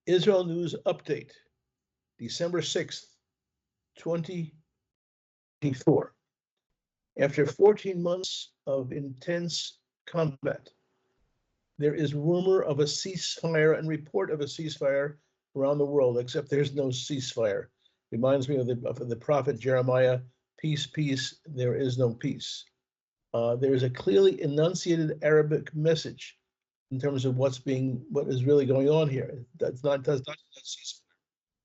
Israel News Update, December 6th, 2024. After 14 months of intense combat, there is rumor of a ceasefire and report of a ceasefire around the world, except there's no ceasefire. Reminds me of the prophet Jeremiah, peace, peace, there is no peace. There is a clearly enunciated Arabic message in terms of what is really going on here. Does not ceasefire.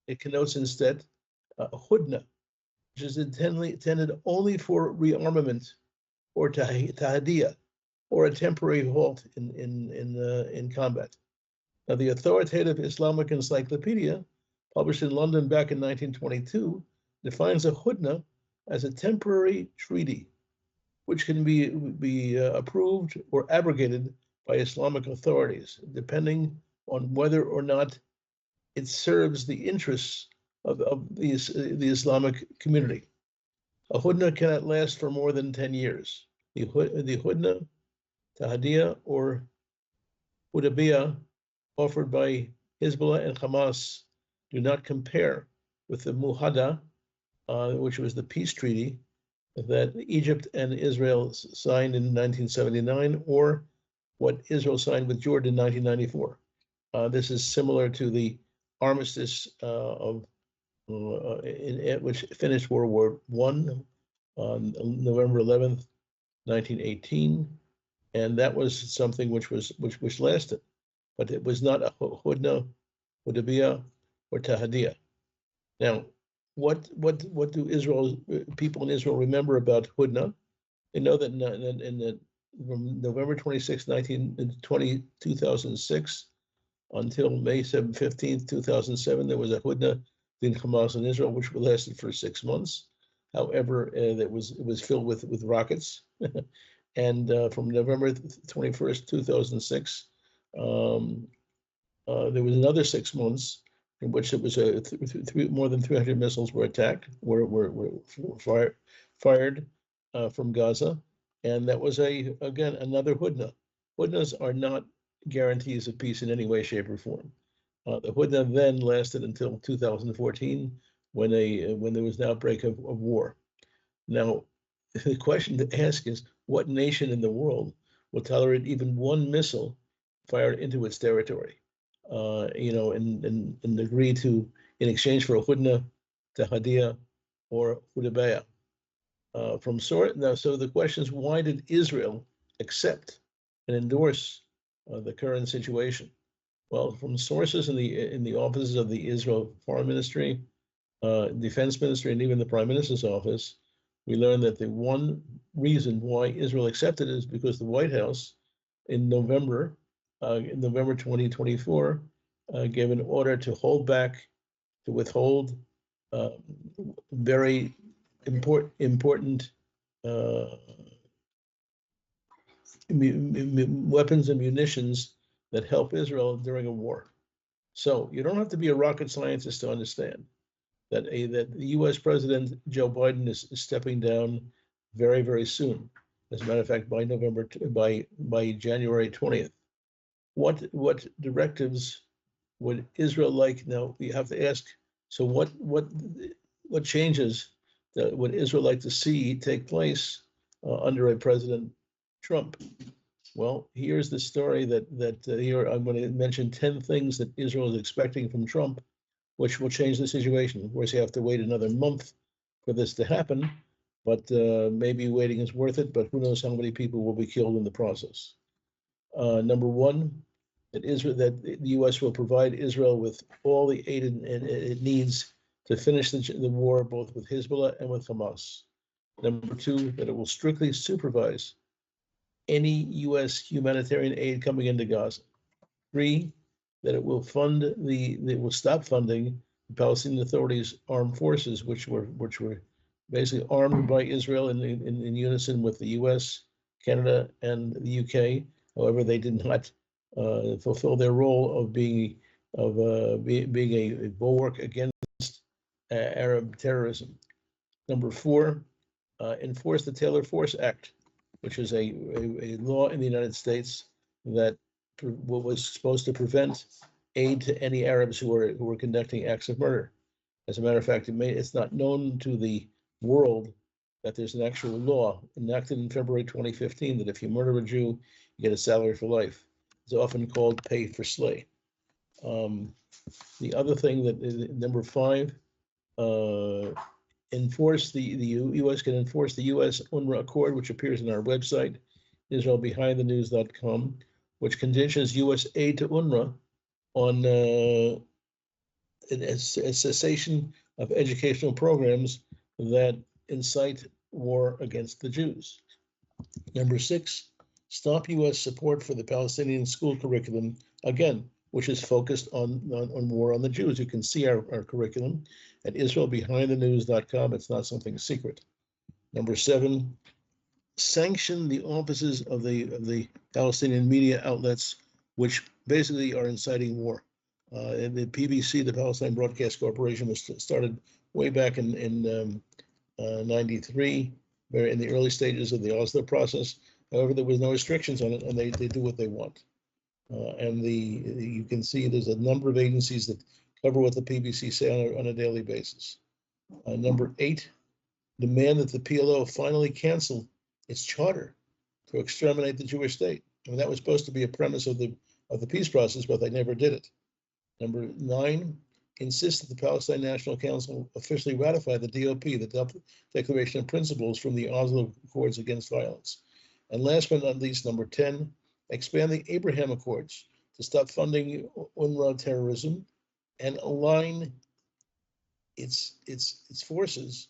It connotes instead hudna, which is intended only for rearmament or tahadiyah, or a temporary halt in combat. Now, the authoritative Islamic encyclopedia, published in London back in 1922, defines a hudna as a temporary treaty, which can be approved or abrogated by Islamic authorities, depending on whether or not it serves the interests of the Islamic community. A hudna cannot last for more than 10 years. The hudna, tahadiyah, or Hudaybiyah offered by Hezbollah and Hamas do not compare with the Muhada, which was the peace treaty that Egypt and Israel signed in 1979, or what Israel signed with Jordan in 1994. This is similar to the armistice which finished World War I on November 11th, 1918, and that was something which lasted, but it was not a hudna, hudaybiyah, or tahadiyah. Now, what do people in Israel remember about hudna? They know that from November 26, 2006, until May 15th, 2007, there was a hudna between Hamas and Israel, which lasted for 6 months. However, it was filled with rockets. And from November 21st, 2006, there was another 6 months in which it was more than 300 missiles were fired from Gaza, and that was again another hudna. Hudnas are not guarantees of peace in any way, shape, or form. The hudna then lasted until 2014, when there was an outbreak of war. Now, the question to ask is, what nation in the world will tolerate even one missile fired into its territory? And agree to, in exchange for a hudna, tahadiyah, or hudaybiyah. So the question is, why did Israel accept and endorse the current situation? Well, from sources in the offices of the Israel Foreign Ministry, Defense Ministry, and even the Prime Minister's office, we learned that the one reason why Israel accepted it is because the White House in November 2024, gave an order to withhold very important weapons and munitions that help Israel during a war. So you don't have to be a rocket scientist to understand that the U.S. President Joe Biden is stepping down very, very soon. As a matter of fact, by January 20th. What directives would Israel like? Now we have to ask. So what changes would Israel like to see take place under a President Trump? Well, here's the story that here I'm going to mention 10 things that Israel is expecting from Trump, which will change the situation. Of course, you have to wait another month for this to happen, but maybe waiting is worth it. But who knows how many people will be killed in the process? Number one, that the U.S. will provide Israel with all the aid it needs to finish the war, both with Hezbollah and with Hamas. Number two, that it will strictly supervise any U.S. humanitarian aid coming into Gaza. Three, that it will stop funding the Palestinian Authority's armed forces, which were basically armed by Israel in unison with the U.S., Canada, and the U.K. However, they did not fulfill their role of being a bulwark against Arab terrorism. Number four, enforce the Taylor Force Act, which is a law in the United States that was supposed to prevent aid to any Arabs who were conducting acts of murder. As a matter of fact, it's not known to the world that there's an actual law enacted in February 2015 that if you murder a Jew, you get a salary for life. It's often called pay for slay. The other thing that is number 5, enforce the U.S. can enforce the U.S. UNRWA Accord, which appears on our website, IsraelBehindTheNews.com, which conditions U.S. aid to UNRWA on a cessation of educational programs that incite war against the Jews. Number 6, stop U.S. support for the Palestinian school curriculum, again, which is focused on war on the Jews. You can see our curriculum at IsraelBehindTheNews.com. It's not something secret. Number 7, sanction the offices of the Palestinian media outlets, which basically are inciting war. And the PBC, the Palestine Broadcast Corporation, was started way back in 93, very in the early stages of the Oslo process. However, there was no restrictions on it, and they do what they want. And you can see there's a number of agencies that cover what the PBC say on a daily basis. Number 8, demand that the PLO finally cancel its charter to exterminate the Jewish state. I mean, that was supposed to be a premise of the peace process, but they never did it. Number 9, insist that the Palestine National Council officially ratify the DOP, the Declaration of Principles from the Oslo Accords Against Violence. And last but not least, number 10, expand the Abraham Accords to stop funding UNRWA terrorism and align its forces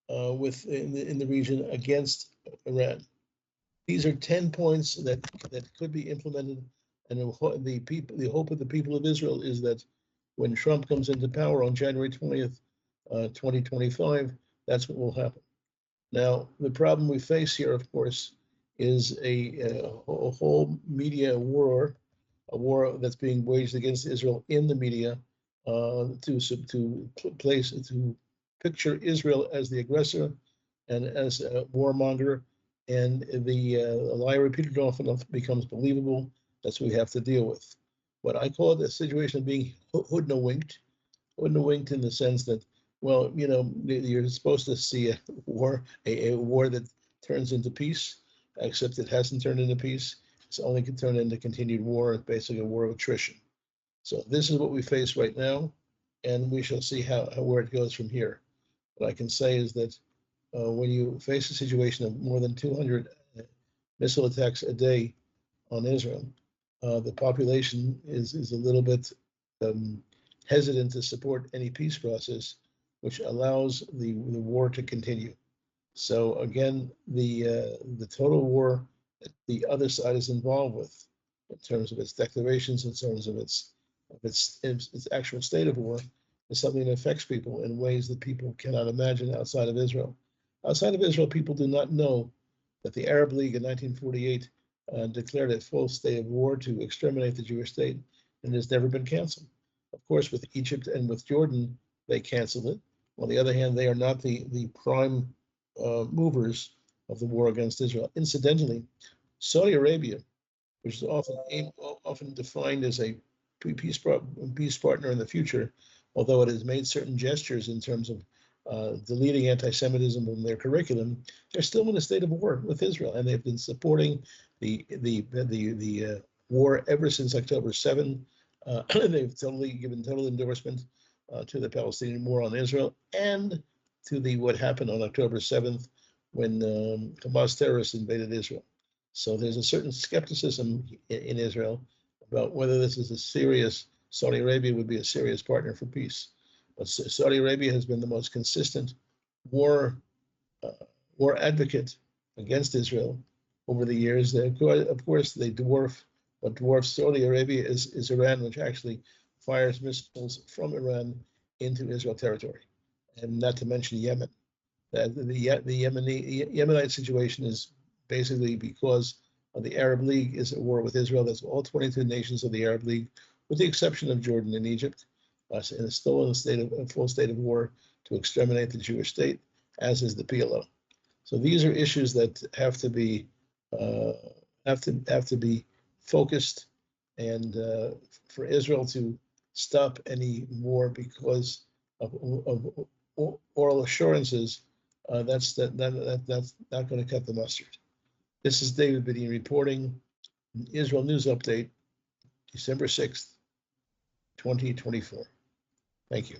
in the region against Iran. These are 10 points that could be implemented, and the hope of the people of Israel is that when Trump comes into power on January 20th, 2025, that's what will happen. Now, the problem we face here, of course, is a whole media war, a war that's being waged against Israel in the media to picture Israel as the aggressor and as a warmonger, and the lie repeated often becomes believable. That's what we have to deal with. What I call the situation of being hoodwinked in the sense that, well, you know, you're supposed to see a war that turns into peace, except it hasn't turned into peace. It's only can turn into continued war, basically a war of attrition. So this is what we face right now, and we shall see where it goes from here. What I can say is that when you face a situation of more than 200 missile attacks a day on Israel, the population is a little bit hesitant to support any peace process, which allows the war to continue. So again, the total war that the other side is involved with, in terms of its declarations, in terms of its actual state of war, is something that affects people in ways that people cannot imagine outside of Israel. Outside of Israel, people do not know that the Arab League in 1948 declared a full state of war to exterminate the Jewish state, and has never been canceled. Of course, with Egypt and with Jordan, they canceled it. On the other hand, they are not the prime movers of the war against Israel. Incidentally, Saudi Arabia, which is often defined as a peace partner in the future, although it has made certain gestures in terms of deleting anti-Semitism from their curriculum, they're still in a state of war with Israel, and they've been supporting the war ever since October 7. They've given total endorsement to the Palestinian war on Israel and to what happened on October 7th when Hamas terrorists invaded Israel. So there's a certain skepticism in Israel about whether this is a serious, Saudi Arabia would be a serious partner for peace. But Saudi Arabia has been the most consistent war advocate against Israel over the years. Of course, what dwarfs Saudi Arabia is Iran, which actually fires missiles from Iran into Israel territory, and not to mention Yemen. The Yemenite situation is basically because of the Arab League is at war with Israel. That's all 22 nations of the Arab League, with the exception of Jordan and Egypt, and it's still in a full state of war to exterminate the Jewish state, as is the PLO. So these are issues that have to be focused, and for Israel to stop any more because of oral assurances. That's not going to cut the mustard. This is David Beatty reporting, Israel News Update, December 6th, 2024. Thank you.